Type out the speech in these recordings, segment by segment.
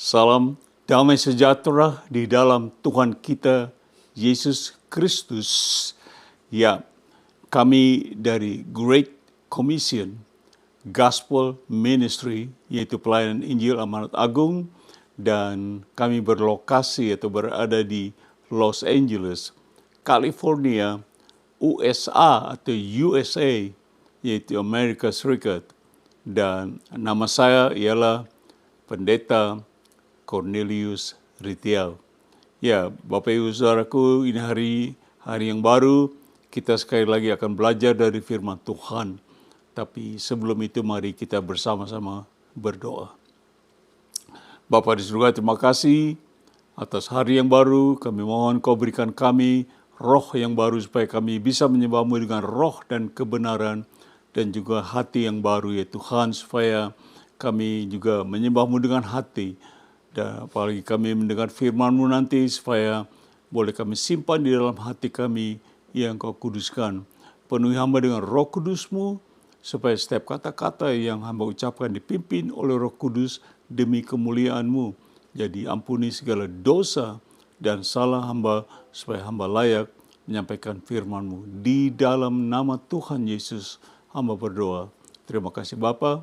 Salam damai sejahtera di dalam Tuhan kita Yesus Kristus. Ya, kami dari Great Commission Gospel Ministry, yaitu pelayanan Injil Amanat Agung, dan kami berlokasi atau berada di Los Angeles, California, USA atau USA, yaitu Amerika Serikat. Dan nama saya ialah Pendeta Cornelius Ritial. Ya, Bapak Ibu Saudaraku, ini hari yang baru, kita sekali lagi akan belajar dari firman Tuhan. Tapi sebelum itu mari kita bersama-sama berdoa. Bapa di surga, terima kasih atas hari yang baru. Kami mohon Kau berikan kami roh yang baru supaya kami bisa menyembah-Mu dengan roh dan kebenaran, dan juga hati yang baru ya Tuhan, supaya kami juga menyembah-Mu dengan hati. Dan apalagi kami mendengar firman-Mu nanti, supaya boleh kami simpan di dalam hati kami yang Kau kuduskan. Penuhi hamba dengan Roh Kudus-Mu, supaya setiap kata-kata yang hamba ucapkan dipimpin oleh Roh Kudus demi kemuliaan-Mu. Jadi ampuni segala dosa dan salah hamba, supaya hamba layak menyampaikan firman-Mu. Di dalam nama Tuhan Yesus hamba berdoa. Terima kasih Bapa,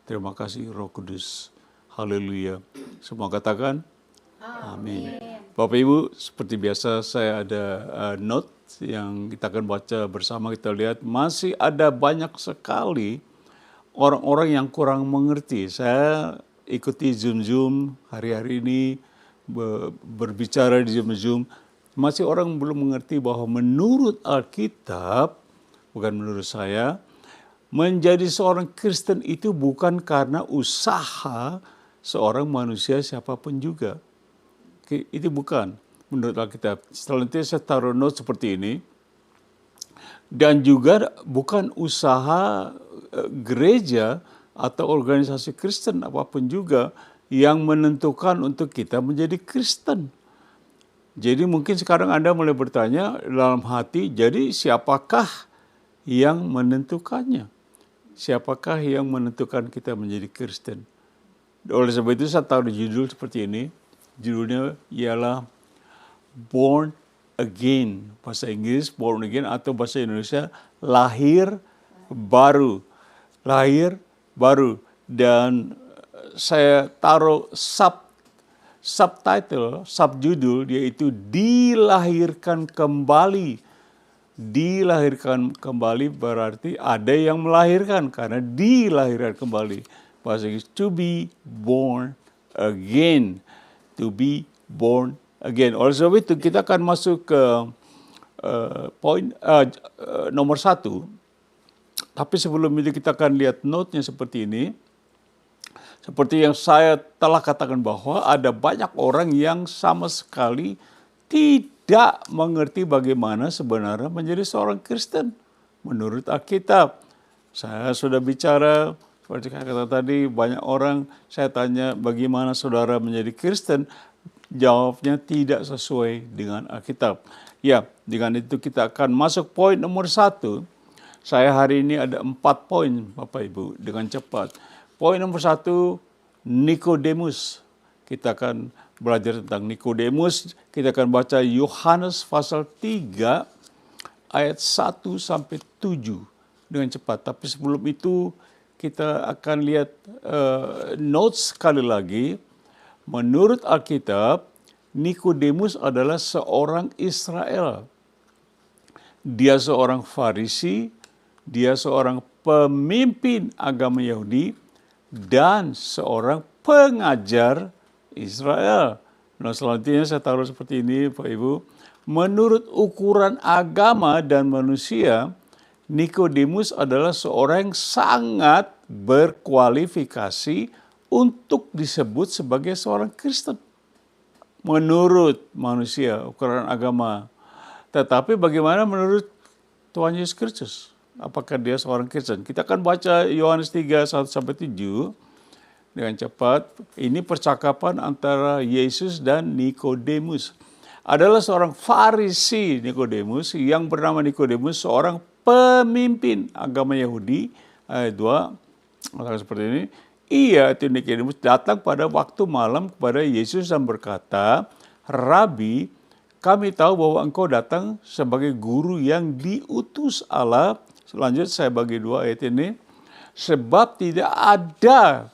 terima kasih Roh Kudus. Haleluya. Semua katakan amin. Bapak Ibu, seperti biasa saya ada note yang kita akan baca bersama. Kita lihat masih ada banyak sekali orang-orang yang kurang mengerti. Saya ikuti Zoom hari-hari ini, berbicara di Zoom. Masih orang belum mengerti bahwa menurut Alkitab, bukan menurut saya, menjadi seorang Kristen itu bukan karena usaha seorang manusia siapapun juga. Itu bukan menurut Alkitab. Setelah itu saya taruh note seperti ini. Dan juga bukan usaha gereja atau organisasi Kristen apapun juga yang menentukan untuk kita menjadi Kristen. Jadi mungkin sekarang Anda mulai bertanya dalam hati, jadi siapakah yang menentukannya? Siapakah yang menentukan kita menjadi Kristen? Oleh sebab itu saya taruh judul seperti ini. Judulnya ialah Born Again. Bahasa Inggris Born Again, atau bahasa Indonesia lahir baru. Lahir baru. Dan saya taruh subtitle, subjudul, yaitu dilahirkan kembali. Dilahirkan kembali berarti ada yang melahirkan, karena dilahirkan kembali. Bahasa Inggris, to be born again. To be born again. Oleh sebab itu kita akan masuk ke poin nomor 1. Tapi sebelum itu kita akan lihat note-nya seperti ini. Seperti yang saya telah katakan bahwa ada banyak orang yang sama sekali tidak mengerti bagaimana sebenarnya menjadi seorang Kristen menurut Alkitab. Saya sudah bicara, seperti kata tadi, banyak orang saya tanya bagaimana saudara menjadi Kristen, jawabnya tidak sesuai dengan Alkitab. Ya, dengan itu kita akan masuk poin nomor 1. Saya hari ini ada 4 poin Bapak Ibu, dengan cepat. Poin nomor 1, Nikodemus. Kita akan belajar tentang Nikodemus. Kita akan baca Yohanes pasal 3 ayat 1 sampai 7 dengan cepat. Tapi sebelum itu kita akan lihat notes sekali lagi. Menurut Alkitab, Nikodemus adalah seorang Israel. Dia seorang Farisi, dia seorang pemimpin agama Yahudi, dan seorang pengajar Israel. Nah, selanjutnya saya taruh seperti ini, Pak Ibu. Menurut ukuran agama dan manusia, Nikodemus adalah seorang yang sangat berkualifikasi untuk disebut sebagai seorang Kristen. Menurut manusia, ukuran agama. Tetapi bagaimana menurut Tuhan Yesus Kristus? Apakah dia seorang Kristen? Kita akan baca Yohanes 3, 1-7 dengan cepat. Ini percakapan antara Yesus dan Nikodemus. Adalah seorang Farisi Nikodemus yang bernama Nikodemus, seorang pemimpin agama Yahudi. Ayat 2, seperti ini. Ia, itu Nikodemus, datang pada waktu malam kepada Yesus dan berkata, Rabi, kami tahu bahwa engkau datang sebagai guru yang diutus Allah. Selanjutnya saya bagi dua ayat ini. Sebab tidak ada,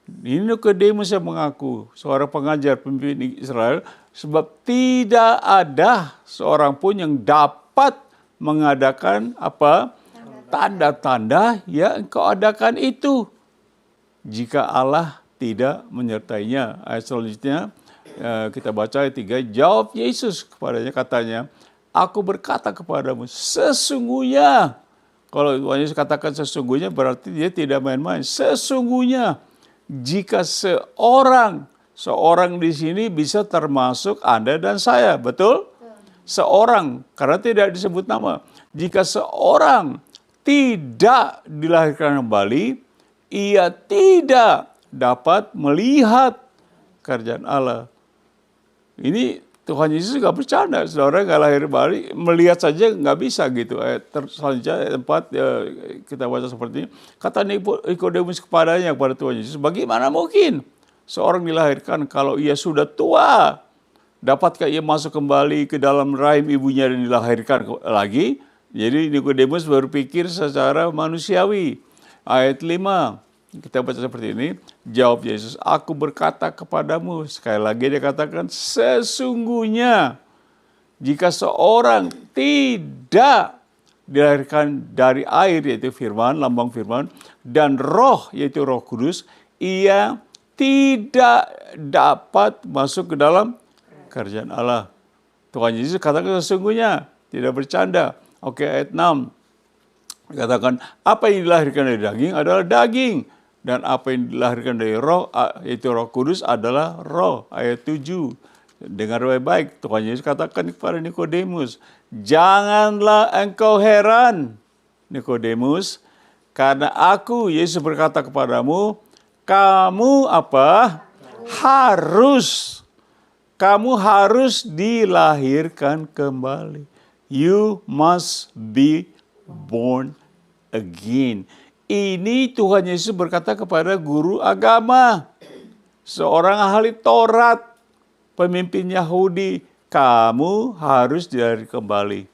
ini Nikodemus yang mengaku, seorang pengajar pemimpin Israel, sebab tidak ada seorang pun yang dapat mengadakan apa? Tanda-tanda yang engkau adakan itu, jika Allah tidak menyertainya. Ayat selanjutnya kita baca ayat 3. Jawab Yesus kepadanya, katanya, aku berkata kepadamu, sesungguhnya. Kalau Tuhan Yesus katakan sesungguhnya, berarti dia tidak main-main. Sesungguhnya, jika seorang di sini bisa termasuk Anda dan saya, betul? Seorang, karena tidak disebut nama. Jika seorang tidak dilahirkan kembali, ia tidak dapat melihat kerjaan Allah. Ini Tuhan Yesus gak bercanda, saudara, gak lahir kembali, melihat saja gak bisa gitu. Selanjutnya tempat kita baca seperti ini. Kata Nikodemus kepadanya, kepada Tuhan Yesus, bagaimana mungkin seorang dilahirkan kalau ia sudah tua? Dapatkah ia masuk kembali ke dalam rahim ibunya dan dilahirkan lagi? Jadi Nikodemus berpikir secara manusiawi. Ayat 5. Kita baca seperti ini. Jawab Yesus, aku berkata kepadamu. Sekali lagi dia katakan, sesungguhnya jika seorang tidak dilahirkan dari air, yaitu firman, lambang firman, dan roh, yaitu Roh Kudus, ia tidak dapat masuk ke dalam kerjaan Allah. Tuhan Yesus katakan sesungguhnya, tidak bercanda. Oke, ayat 6. Katakan, apa yang dilahirkan dari daging adalah daging. Dan apa yang dilahirkan dari roh, yaitu Roh Kudus, adalah roh. Ayat 7. Dengar baik-baik, Tuhan Yesus katakan kepada Nikodemus, janganlah engkau heran, Nikodemus, karena aku, Yesus berkata kepadamu, kamu apa? Kamu harus dilahirkan kembali. You must be born again. Ini Tuhan Yesus berkata kepada guru agama, seorang ahli Taurat, pemimpin Yahudi, kamu harus dilahirkan kembali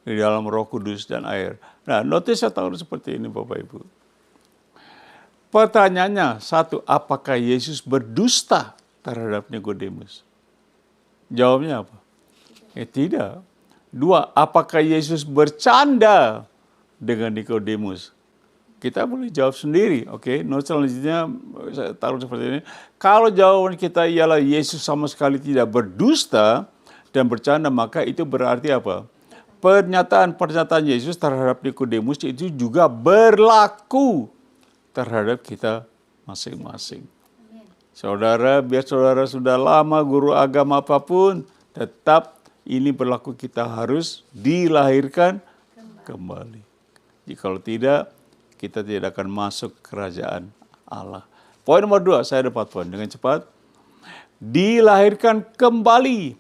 di dalam Roh Kudus dan air. Nah, notice saya tahu seperti ini Bapak Ibu. Pertanyaannya, satu, apakah Yesus berdusta terhadap Nikodemus? Jawabnya apa? Tidak. Dua, apakah Yesus bercanda dengan Nikodemus? Kita boleh jawab sendiri, oke? Note selanjutnya saya taruh seperti ini. Kalau jawaban kita ialah Yesus sama sekali tidak berdusta dan bercanda, maka itu berarti apa? Pernyataan Yesus terhadap Nikodemus itu juga berlaku terhadap kita masing-masing. Saudara, biar saudara sudah lama guru agama apapun, tetap ini berlaku, kita harus dilahirkan kembali. Jikalau tidak, kita tidak akan masuk kerajaan Allah. Poin nomor 2, saya dapat poin dengan cepat. Dilahirkan kembali.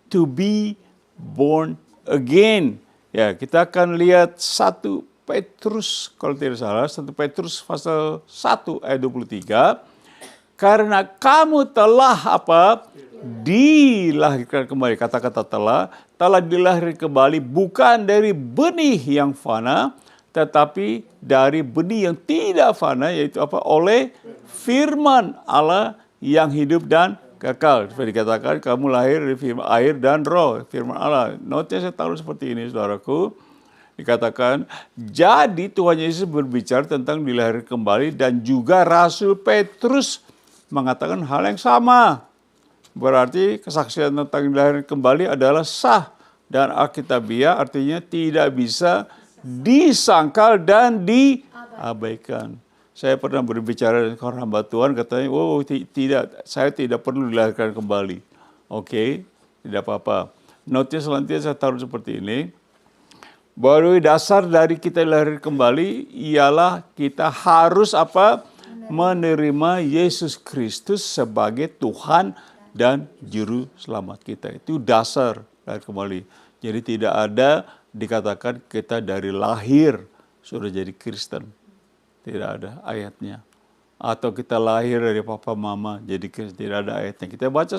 To be born again. Ya, kita akan lihat 1 Petrus, kalau tidak salah, 1 Petrus pasal 1 ayat 23. Karena kamu telah apa? Dilahirkan kembali. Kata-kata telah dilahirkan kembali bukan dari benih yang fana, tetapi dari benih yang tidak fana, yaitu apa? Oleh firman Allah yang hidup dan kekal. Seperti dikatakan, kamu lahir dari firman air dan roh, firman Allah. Notnya saya taruh seperti ini, saudaraku. Dikatakan, jadi Tuhan Yesus berbicara tentang dilahirkan kembali, dan juga Rasul Petrus mengatakan hal yang sama. Berarti kesaksian tentang dilahirkan kembali adalah sah dan alkitabiah, artinya tidak bisa disangkal dan diabaikan. Saya pernah berbicara dengan orang hamba Tuhan, katanya, tidak, saya tidak perlu dilahirkan kembali. Oke, tidak apa-apa. Notnya selanjutnya saya taruh seperti ini. Baru dasar dari kita dilahirkan kembali ialah kita harus apa? Menerima Yesus Kristus sebagai Tuhan dan Juru Selamat kita. Itu dasar lahir kembali. Jadi tidak ada dikatakan kita dari lahir sudah jadi Kristen. Tidak ada ayatnya. atau kita lahir dari papa mama. Jadi tidak ada ayatnya. Kita baca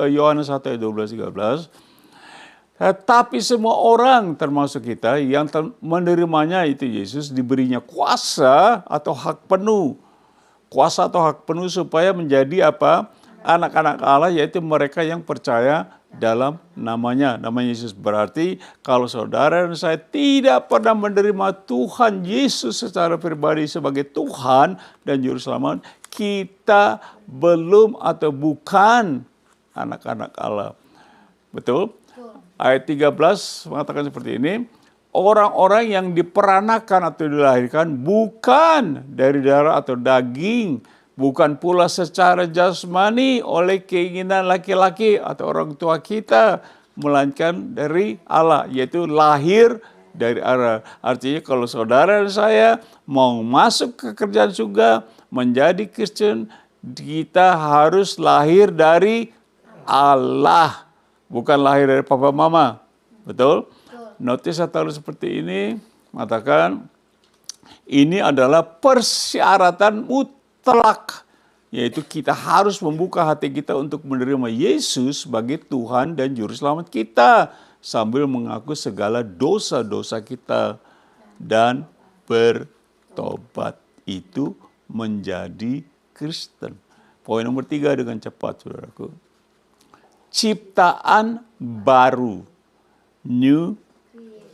Yohanes 1 ayat 12-13. Tapi semua orang termasuk kita yang menerimanya itu Yesus diberinya kuasa atau hak penuh. Kuasa atau hak penuh supaya menjadi apa? Anak-anak Allah, yaitu mereka yang percaya dalam namanya. Nama Yesus berarti kalau saudara dan saya tidak pernah menerima Tuhan Yesus secara pribadi sebagai Tuhan dan Juru Selamat, kita belum atau bukan anak-anak Allah. Betul? Ayat 13 mengatakan seperti ini. Orang-orang yang diperanakan atau dilahirkan bukan dari darah atau daging, bukan pula secara jasmani oleh keinginan laki-laki atau orang tua kita, melainkan dari Allah, yaitu lahir dari Allah. Artinya kalau saudara dan saya mau masuk ke kerjaan surga, menjadi Kristen, kita harus lahir dari Allah, bukan lahir dari papa mama. Betul? Notis saya taruh seperti ini, mengatakan ini adalah persyaratan mutlak, yaitu kita harus membuka hati kita untuk menerima Yesus sebagai Tuhan dan Juru Selamat kita, sambil mengaku segala dosa-dosa kita dan bertobat. Itu menjadi Kristen. Poin nomor 3 dengan cepat, saudaraku. Ciptaan baru. New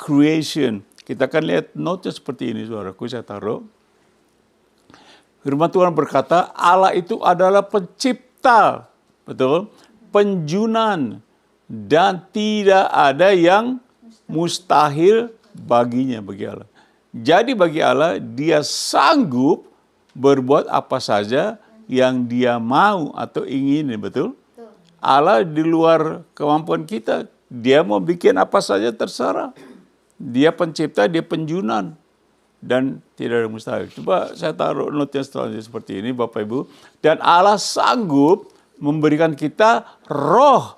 creation. Kita akan lihat notes seperti ini, saudaraku, saya taruh. Firman Tuhan berkata, Allah itu adalah pencipta, betul? Penjunan, dan tidak ada yang mustahil baginya, bagi Allah. Jadi bagi Allah, dia sanggup berbuat apa saja yang dia mau atau ingin, betul? Allah di luar kemampuan kita, dia mau bikin apa saja terserah. Dia pencipta, dia penjunan. Dan tidak ada mustahil. Coba saya taruh notnya selanjutnya seperti ini, Bapak Ibu. Dan Allah sanggup memberikan kita roh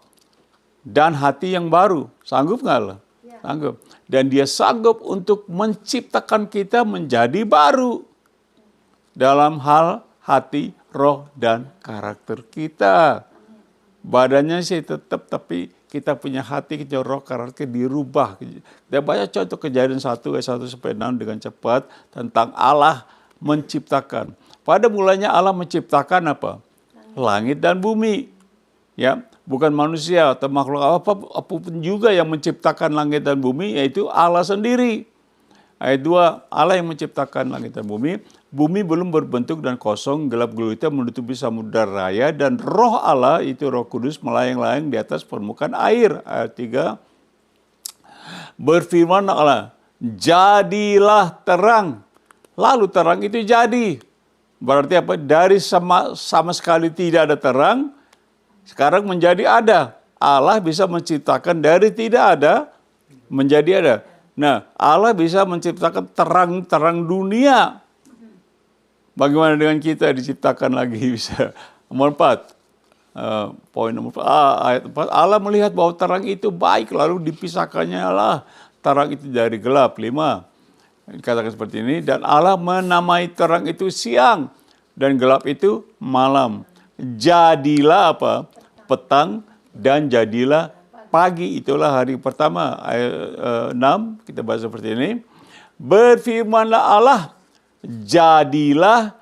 dan hati yang baru. Sanggup nggak Allah? Ya. Sanggup. Dan dia sanggup untuk menciptakan kita menjadi baru. Dalam hal hati, roh, dan karakter kita. Badannya sih tetap, tapi kita punya hati, kita roh, karakter dirubah. Kita baca contoh Kejadian 1 ayat 1-6 dengan cepat tentang Allah menciptakan. Pada mulanya Allah menciptakan apa? Langit dan bumi. Ya, bukan manusia atau makhluk apapun juga yang menciptakan langit dan bumi, yaitu Allah sendiri. Ayat 2, Allah yang menciptakan langit dan bumi. Bumi belum berbentuk dan kosong, gelap gulita menutupi samudera raya, dan roh Allah, itu Roh Kudus, melayang-layang di atas permukaan air. Ayat 3, berfirman Allah, jadilah terang. Lalu terang itu jadi. Berarti apa? Dari sama sekali tidak ada terang, sekarang menjadi ada. Allah bisa menciptakan dari tidak ada menjadi ada. Nah, Allah bisa menciptakan terang dunia. Bagaimana dengan kita diciptakan lagi bisa? Nomor 4, poin nomor 4, ayat 4, Allah melihat bahwa terang itu baik, lalu dipisahkannya Allah terang itu dari gelap. 5, dikatakan seperti ini, dan Allah menamai terang itu siang dan gelap itu malam. Jadilah apa? Petang, dan jadilah pagi. Itulah hari pertama. Ayat 6, kita baca seperti ini. Berfirmanlah Allah, jadilah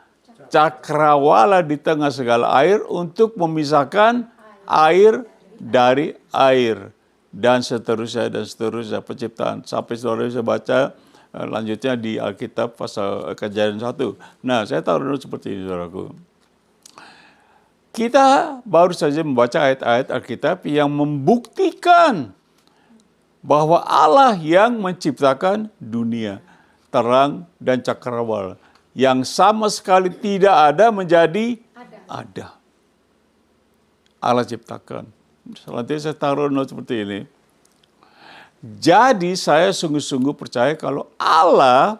cakrawala di tengah segala air untuk memisahkan air dari air. Dan seterusnya penciptaan. Sampai saudara bisa baca lanjutnya di Alkitab pasal Kejadian 1. Nah, saya tahu dulu seperti ini, saudaraku. Kita baru saja membaca ayat-ayat Alkitab yang membuktikan bahwa Allah yang menciptakan dunia, terang dan cakrawala, yang sama sekali tidak ada menjadi ada. Allah ciptakan. Selanjutnya saya taruh note seperti ini. Jadi saya sungguh-sungguh percaya kalau Allah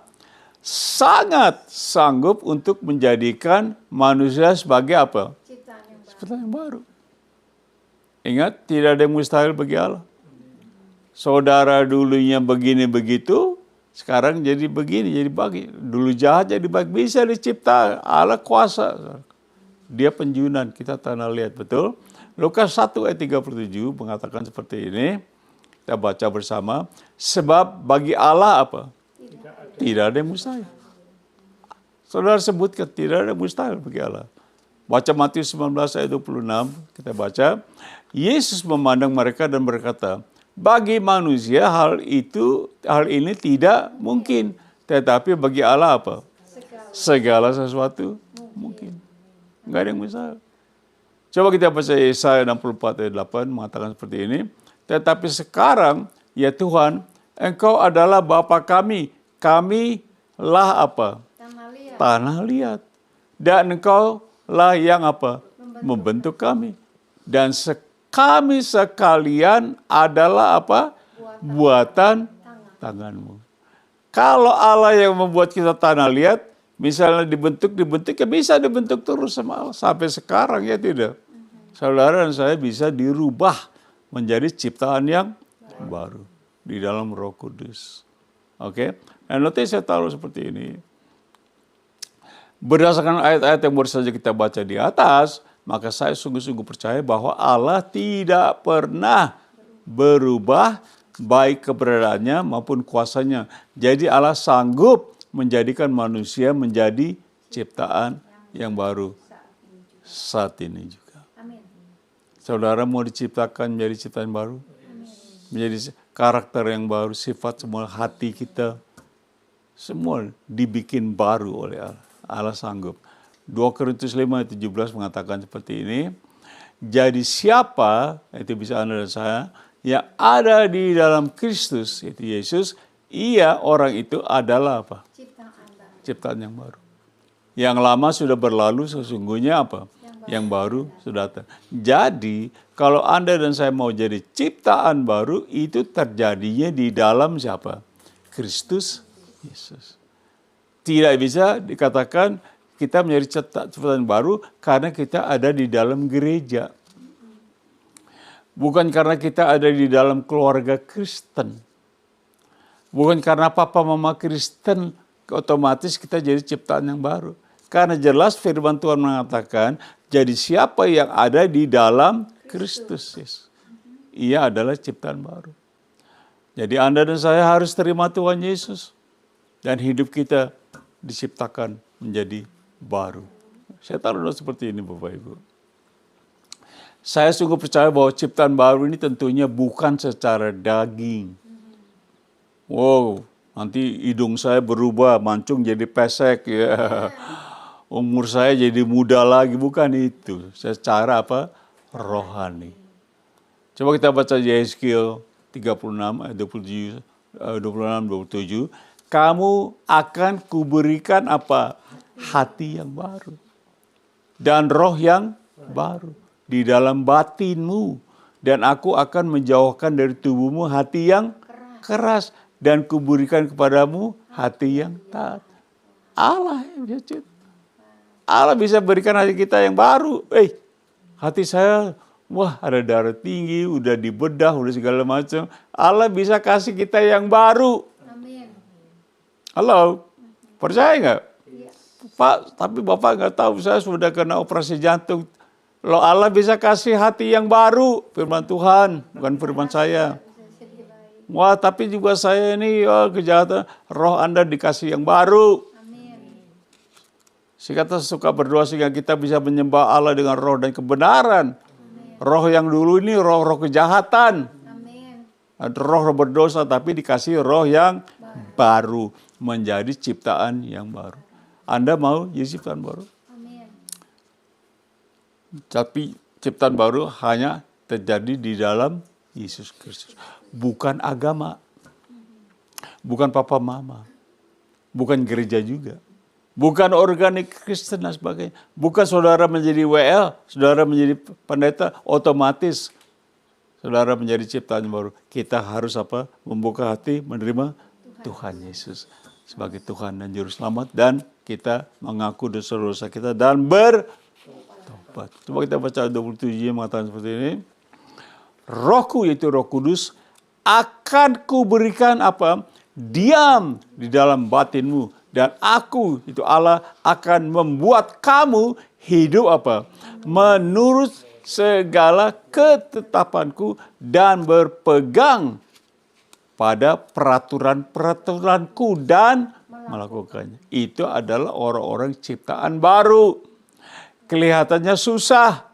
sangat sanggup untuk menjadikan manusia sebagai apa? Ciptaan yang baru. Ingat, tidak ada yang mustahil bagi Allah. Saudara dulunya begini begitu, Sekarang jadi begini, jadi bagi. Dulu jahat jadi baik, bisa dicipta. Allah kuasa. Dia penjunan, kita tanah liat, betul? Lukas 1 ayat 37 mengatakan seperti ini. Kita baca bersama. Sebab bagi Allah apa? Tidak ada yang mustahil. Saudara sebutkan, tidak ada yang mustahil bagi Allah. Baca Matius 19 ayat 26, kita baca. Yesus memandang mereka dan berkata, bagi manusia hal ini tidak mungkin. Tetapi bagi Allah apa? Segala sesuatu mungkin. Enggak ada yang mustahil. Coba kita baca Yesaya 64 ayat 8 mengatakan seperti ini. Tetapi sekarang, ya Tuhan, Engkau adalah Bapa kami. Kamilah apa? Tanah liat. Dan Engkau lah yang apa? Membentuk kami. Dan kami sekalian adalah apa? Buatan tanganmu. Kalau Allah yang membuat kita tanah liat, misalnya dibentuk ya bisa dibentuk terus sama Allah. Sampai sekarang ya tidak. Saudara dan saya bisa dirubah menjadi ciptaan yang baru di dalam Roh Kudus. Oke? Nah, nanti saya taruh seperti ini. Berdasarkan ayat-ayat yang baru saja kita baca di atas, maka saya sungguh-sungguh percaya bahwa Allah tidak pernah berubah baik keberadaannya maupun kuasanya. Jadi Allah sanggup menjadikan manusia menjadi ciptaan yang baru saat ini juga. Saudara mau diciptakan menjadi ciptaan baru? Menjadi karakter yang baru, sifat semua, hati kita. Semua dibikin baru oleh Allah. Allah sanggup. 2 Korintus 5 ayat 17 mengatakan seperti ini. Jadi siapa, itu bisa Anda dan saya, yang ada di dalam Kristus, itu Yesus, ia orang itu adalah apa? Ciptaan yang baru. Yang lama sudah berlalu, sesungguhnya apa? Yang baru sudah datang. Jadi kalau Anda dan saya mau jadi ciptaan baru, itu terjadinya di dalam siapa? Kristus Yesus. Tidak bisa dikatakan kita menjadi ciptaan baru karena kita ada di dalam gereja. Bukan karena kita ada di dalam keluarga Kristen. Bukan karena papa mama Kristen otomatis kita jadi ciptaan yang baru. Karena jelas firman Tuhan mengatakan, jadi siapa yang ada di dalam Kristus Yesus, ia adalah ciptaan baru. Jadi Anda dan saya harus terima Tuhan Yesus. Dan hidup kita diciptakan menjadi baru. Saya taruh seperti ini Bapak Ibu. Saya sungguh percaya bahwa ciptaan baru ini tentunya bukan secara daging. Wow, nanti hidung saya berubah, mancung jadi pesek ya. Umur saya jadi muda lagi, bukan itu. Secara apa? Rohani. Coba kita baca Yeskiel 36 ayat 26 27. Kamu akan kuberikan apa? Hati yang baru. Dan roh yang baru di dalam batinmu. Dan aku akan menjauhkan dari tubuhmu hati yang keras. Dan kuberikan kepadamu hati yang taat. Allah yang bisa. Allah bisa berikan hati kita yang baru. Hati saya, wah ada darah tinggi, udah dibedah, udah segala macam. Allah bisa kasih kita yang baru. Amin. Halo, percaya nggak? Iya. Pak, tapi Bapak nggak tahu, saya sudah kena operasi jantung. Loh, Allah bisa kasih hati yang baru, firman Tuhan, bukan firman saya. Wah, tapi juga saya ini kejahatan, roh Anda dikasih yang baru. Kita suka berdoa sehingga kita bisa menyembah Allah dengan roh dan kebenaran. Amin. Roh yang dulu ini roh-roh kejahatan. Amin. Roh berdosa tapi dikasih roh yang baru. Menjadi ciptaan yang baru. Anda mau jadi ciptaan baru? Amin. Tapi ciptaan baru hanya terjadi di dalam Yesus Kristus. Bukan agama. Bukan papa mama. Bukan gereja juga. Bukan organik Kristen dan sebagainya. Bukan saudara menjadi WL, saudara menjadi pendeta, otomatis saudara menjadi ciptaan baru. Kita harus apa? Membuka hati, menerima Tuhan Yesus sebagai Tuhan dan Juru Selamat. Dan kita mengaku dosa-dosa kita dan bertobat. Coba kita baca 27 yang mengatakan seperti ini. Rohku, yaitu Roh Kudus, akan kuberikan apa? diam di dalam batinmu. Dan aku, itu Allah, akan membuat kamu hidup apa? Menurut segala ketetapanku dan berpegang pada peraturan-peraturanku dan melakukannya. Itu adalah orang-orang ciptaan baru. Kelihatannya susah.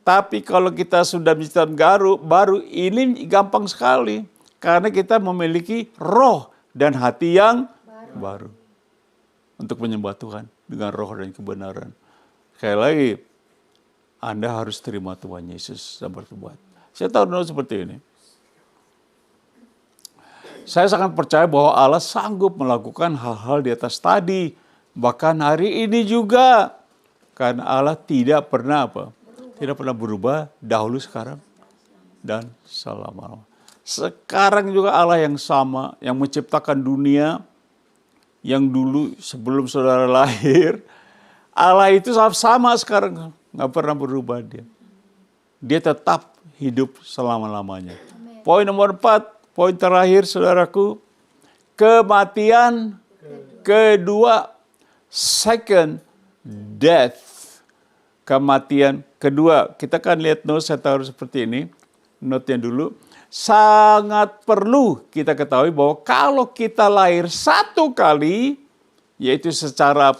Tapi kalau kita sudah ciptaan baru ini gampang sekali. Karena kita memiliki roh dan hati yang baru. Untuk menyembah Tuhan dengan roh dan kebenaran. Sekali lagi, Anda harus terima Tuhan Yesus dan bertobat. Saya tahu seperti ini. Saya sangat percaya bahwa Allah sanggup melakukan hal-hal di atas tadi. Bahkan hari ini juga. Karena Allah tidak pernah tidak pernah berubah dahulu, sekarang, dan selama-lamanya. Sekarang juga Allah yang sama, yang menciptakan dunia, yang dulu sebelum saudara lahir, Allah itu sama sekarang, nggak pernah berubah dia. Dia tetap hidup selama-lamanya. Poin nomor 4, poin terakhir saudaraku, kematian kedua, second death. Kematian kedua. Kita kan lihat note, saya taruh seperti ini, note-nya dulu. Sangat perlu kita ketahui bahwa kalau kita lahir satu kali, yaitu secara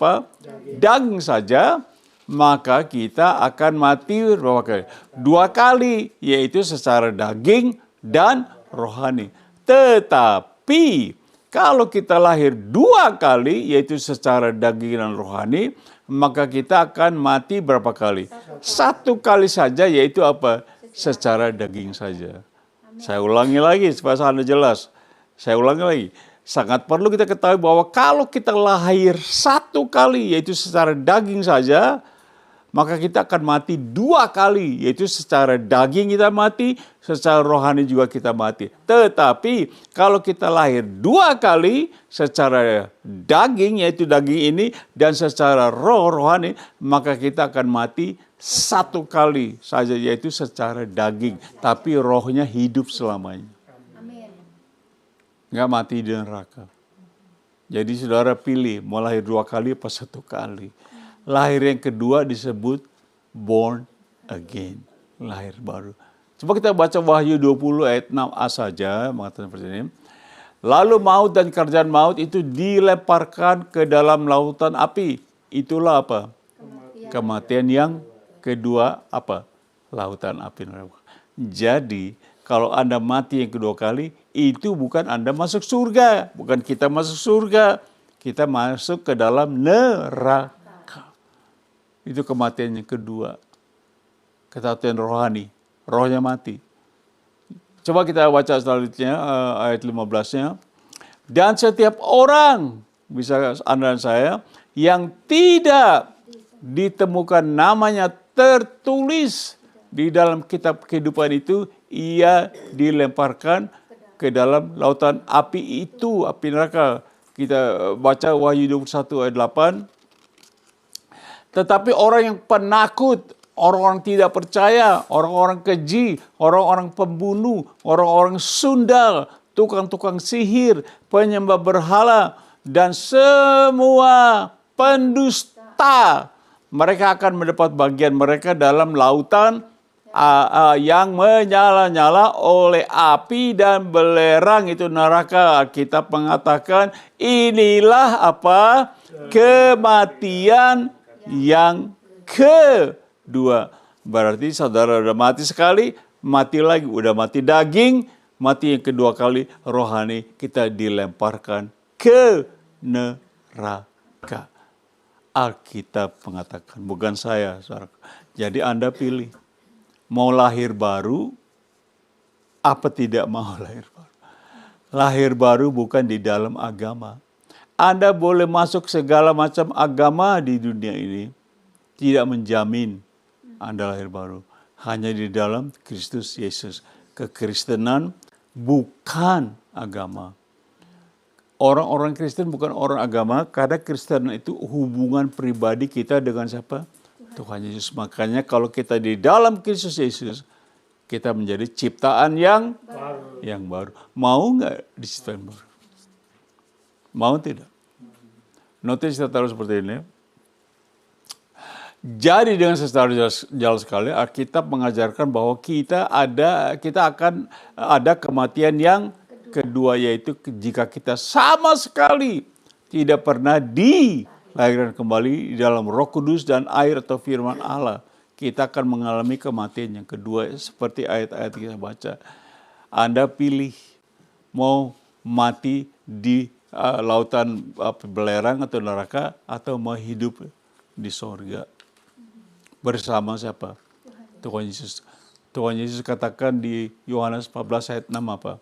daging saja, maka kita akan mati berapa kali? 2 kali, yaitu secara daging dan rohani. Tetapi kalau kita lahir 2 kali, yaitu secara daging dan rohani, maka kita akan mati berapa kali? 1 kali saja, yaitu secara daging saja. Saya ulangi lagi supaya Anda jelas. Saya ulangi lagi. Sangat perlu kita ketahui bahwa kalau kita lahir 1 kali, yaitu secara daging saja, maka kita akan mati 2 kali, yaitu secara daging kita mati, secara rohani juga kita mati. Tetapi kalau kita lahir 2 kali, secara daging, yaitu daging ini, dan secara rohani, maka kita akan mati 1 kali saja, yaitu secara daging. Tapi rohnya hidup selamanya. Nggak mati di neraka. Jadi saudara pilih, mau lahir 2 kali apa 1 kali. Lahir yang kedua disebut born again. Lahir baru. Coba kita baca Wahyu 20 ayat 6a saja, mengatakan seperti ini. Lalu maut dan kerajaan maut itu dilemparkan ke dalam lautan api. Itulah kematian yang kedua, lautan api neraka. Jadi kalau Anda mati yang kedua kali, itu bukan Anda masuk surga, bukan kita masuk surga, kita masuk ke dalam neraka. Itu kematian yang kedua. Kematian rohani, rohnya mati. Coba kita baca selanjutnya ayat 15-nya. Dan setiap orang, bisa Anda dan saya, yang tidak ditemukan namanya tertulis di dalam kitab kehidupan itu, ia dilemparkan ke dalam lautan api itu, api neraka. Kita baca Wahyu 21 ayat 8. Tetapi orang yang penakut, orang-orang tidak percaya, orang-orang keji, orang-orang pembunuh, orang-orang sundal, tukang-tukang sihir, penyembah berhala, dan semua pendusta, mereka akan mendapat bagian mereka dalam lautan yang menyala-nyala oleh api dan belerang, itu neraka. Alkitab mengatakan inilah kematian yang kedua. Berarti saudara udah mati sekali, mati lagi, udah mati daging, mati yang kedua kali rohani, kita dilemparkan ke neraka. Alkitab mengatakan, bukan saya, saudara. Jadi Anda pilih, mau lahir baru, apa tidak mau lahir baru. Lahir baru bukan di dalam agama. Anda boleh masuk segala macam agama di dunia ini, tidak menjamin Anda lahir baru. Hanya di dalam Kristus Yesus. Kekristenan bukan agama. Orang-orang Kristen bukan orang agama, karena Kristen itu hubungan pribadi kita dengan siapa? Tuhan Yesus. Makanya kalau kita di dalam Kristus Yesus, kita menjadi ciptaan yang baru. Mau nggak diciptakan baru? Mau tidak? Notis kita taruh seperti ini. Jadi dengan secara jelas sekali Alkitab mengajarkan bahwa kita akan ada kematian yang kedua, yaitu jika kita sama sekali tidak pernah dilahirkan kembali di dalam Roh Kudus dan air atau firman Allah, kita akan mengalami kematian yang kedua seperti ayat-ayat kita baca. Anda pilih mau mati di lautan belerang atau neraka atau mau hidup di sorga. Bersama siapa? Tuhan Yesus. Tuhan Yesus katakan di Yohanes 14 ayat 6 apa?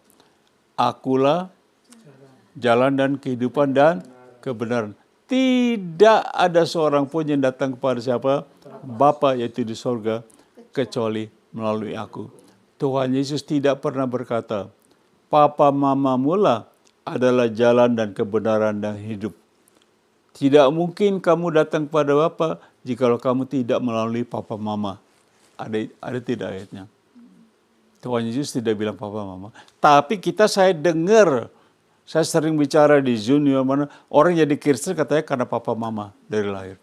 Akulah jalan dan kehidupan dan kebenaran. Tidak ada seorang pun yang datang kepada siapa? Bapa, yaitu di sorga, kecuali melalui aku. Tuhan Yesus tidak pernah berkata, Papa mama mula adalah jalan dan kebenaran dan hidup. Tidak mungkin kamu datang kepada Bapa jikalau kamu tidak melalui papa mama. Ada tidak ayatnya? Tuhan Yesus tidak bilang papa mama. Tapi saya dengar, saya sering bicara di Zoom, mana orang jadi Kristen katanya karena papa mama dari lahir.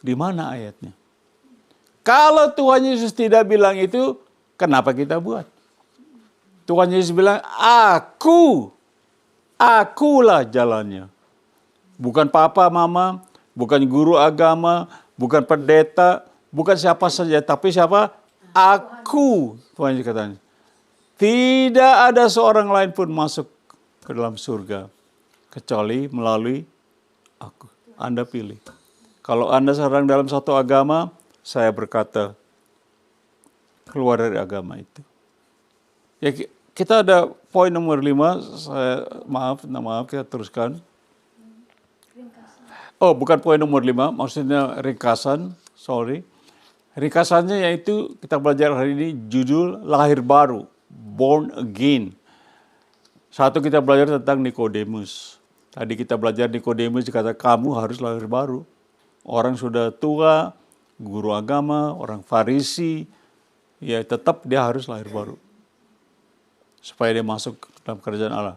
Di mana ayatnya? Kalau Tuhan Yesus tidak bilang itu, kenapa kita buat? Tuhan Yesus bilang, akulah jalannya. Bukan papa mama, bukan guru agama, bukan pendeta, bukan siapa saja, tapi siapa? Aku. Tuhan Yesus katanya. Tidak ada seorang lain pun masuk ke dalam surga kecuali melalui aku. Anda pilih. Kalau Anda sekarang dalam satu agama, saya berkata keluar dari agama itu. Ya, kita ada poin nomor 5. Maaf, kita teruskan. Oh, bukan poin nomor 5, maksudnya ringkasan, Ringkasannya yaitu kita belajar hari ini judul lahir baru, born again. Satu, kita belajar tentang Nikodemus. Tadi kita belajar Nikodemus dikata kamu harus lahir baru. Orang sudah tua, guru agama, orang Farisi, ya tetap dia harus lahir baru. Supaya dia masuk dalam kerajaan Allah.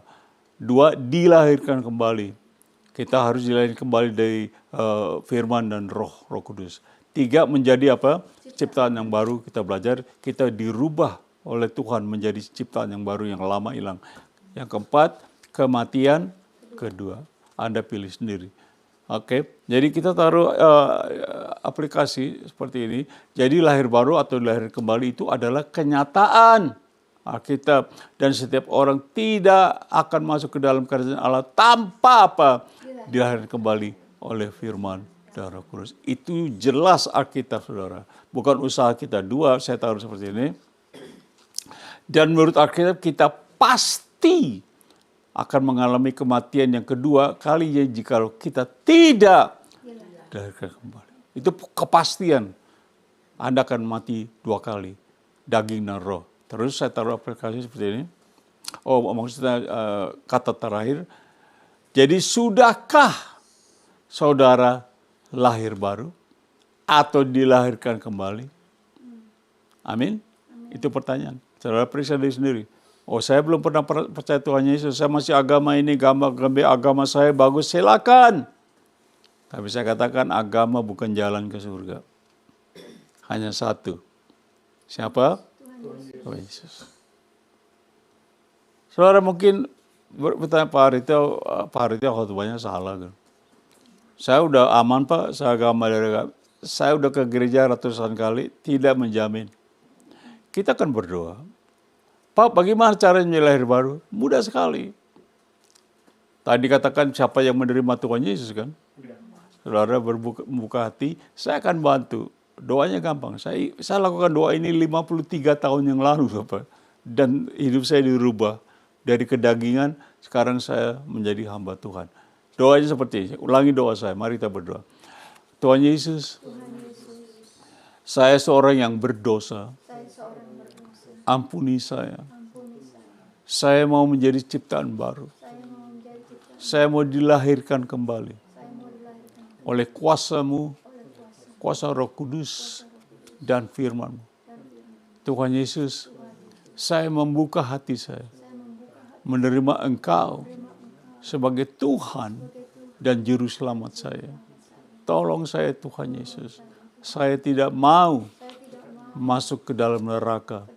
2, dilahirkan kembali. Kita harus dilahirkan kembali dari firman dan roh kudus. 3, menjadi apa? Ciptaan yang baru. Kita belajar, kita dirubah oleh Tuhan menjadi ciptaan yang baru, yang lama hilang. Yang 4, kematian kedua. Anda pilih sendiri. Oke, jadi kita taruh aplikasi seperti ini. Jadi lahir baru atau lahir kembali itu adalah kenyataan Alkitab, dan setiap orang tidak akan masuk ke dalam kerajaan Allah tanpa apa? Dilahirkan kembali oleh firman dan Roh Kudus. Itu jelas Alkitab, saudara. Bukan usaha kita. 2, saya taruh seperti ini. Dan menurut Alkitab kita pasti akan mengalami kematian yang kedua kalinya jika kita tidak dilahirkan kembali. Itu kepastian. Anda akan mati 2 kali. Daging dan roh. Terus saya taruh aplikasi seperti ini. Oh, maksudnya kata terakhir. Jadi sudahkah saudara lahir baru atau dilahirkan kembali? Amin? Itu pertanyaan. Saudara periksa diri sendiri. Oh, saya belum pernah percaya Tuhan Yesus. Saya masih agama ini, agama saya bagus. Silakan. Tapi saya katakan agama bukan jalan ke surga. Hanya satu. Siapa? Tuhan Yesus. Saudara mungkin bertanya Pak Harito khotbahnya salah kan? Saya udah aman Pak, saya udah ke gereja ratusan kali, tidak menjamin. Kita akan berdoa. Pak, bagaimana caranya lahir baru? Mudah sekali. Tadi katakan siapa yang menerima Tuhan Yesus kan? Saudara membuka hati, saya akan bantu. Doanya gampang. Saya lakukan doa ini 53 tahun yang lalu Bapak. Dan hidup saya dirubah. Dari kedagingan, sekarang saya menjadi hamba Tuhan. Doanya seperti ini. Ulangi doa saya. Mari kita berdoa. Tuhan Yesus, saya seorang yang berdosa. Ampuni saya. Saya mau menjadi ciptaan baru. Saya mau dilahirkan kembali. Oleh kuasa-Mu, kuasa Roh Kudus dan firman-Mu. Tuhan Yesus, saya membuka hati saya. Menerima Engkau sebagai Tuhan dan Juru Selamat saya. Tolong saya Tuhan Yesus. Saya tidak mau masuk ke dalam neraka,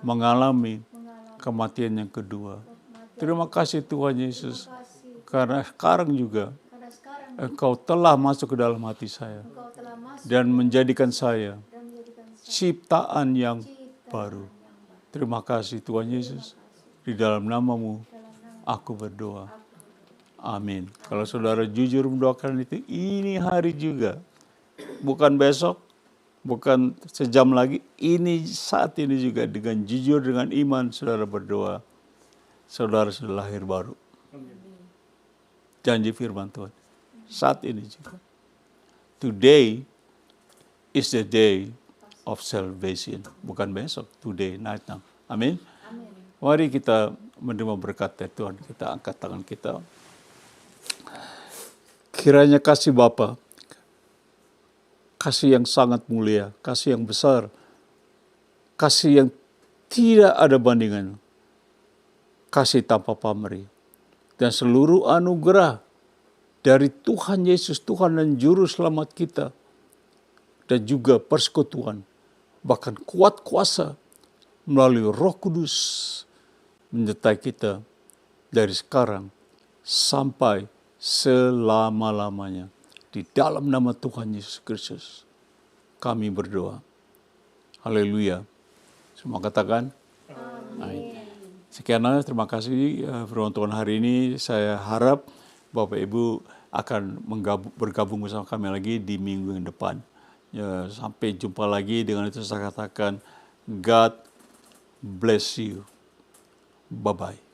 mengalami kematian yang kedua. Terima kasih Tuhan Yesus. Karena sekarang juga Engkau telah masuk ke dalam hati saya dan menjadikan saya ciptaan yang baru. Terima kasih Tuhan Yesus. Di dalam nama-Mu aku berdoa. Amin. Kalau saudara jujur mendoakan itu, ini hari juga. Bukan besok, bukan sejam lagi. Ini saat ini juga dengan jujur, dengan iman saudara berdoa. Saudara sudah lahir baru. Janji firman Tuhan. Saat ini juga. Today is the day of salvation. Bukan besok, today, night now. Amin. Mari kita menerima berkat dari Tuhan. Kita angkat tangan kita. Kiranya kasih Bapa, kasih yang sangat mulia, kasih yang besar, kasih yang tidak ada bandingan, kasih tanpa pamrih, dan seluruh anugerah dari Tuhan Yesus, Tuhan dan Juru Selamat kita, dan juga persekutuan, bahkan kuat kuasa melalui Roh Kudus menyertai kita dari sekarang sampai selama-lamanya. Di dalam nama Tuhan Yesus Kristus kami berdoa. Haleluya. Semua katakan amin. Sekian, terima kasih firman Tuhan hari ini. Saya harap Bapak Ibu akan bergabung bersama kami lagi di minggu yang depan. Ya, sampai jumpa lagi. Dengan itu saya katakan God bless you. Bye-bye.